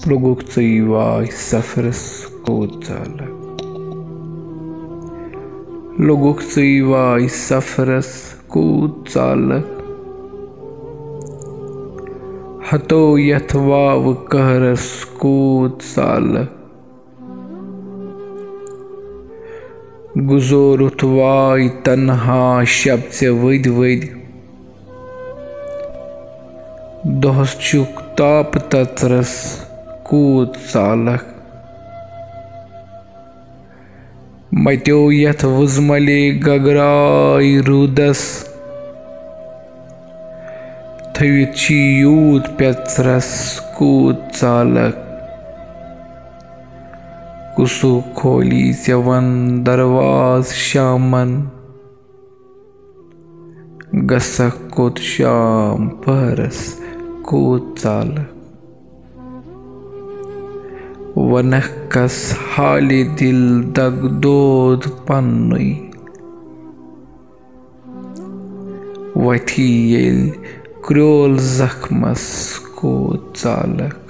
लोगुक वाय सफरस कोत चालक। लोगुक वाय सफरस कोत चालक। हतो यथ वाव कहरस कोत चालक। गुजोरुत वाय तन्हा शब्द से वद वद। दोहस चुक ताप तत्रस कोत चालक। मत्यो यथ वुजमले गगराय रुदस। थवित छी यूत पेत्रस कोत चालक। कुसु खोली सेवन दरवाज शामन। गसक कोत शाम पहरस कोत चालक। वनक कस हाले दिल दग दोद पन्नुई। वथी येल क्रोल जख्मस कोत चालक।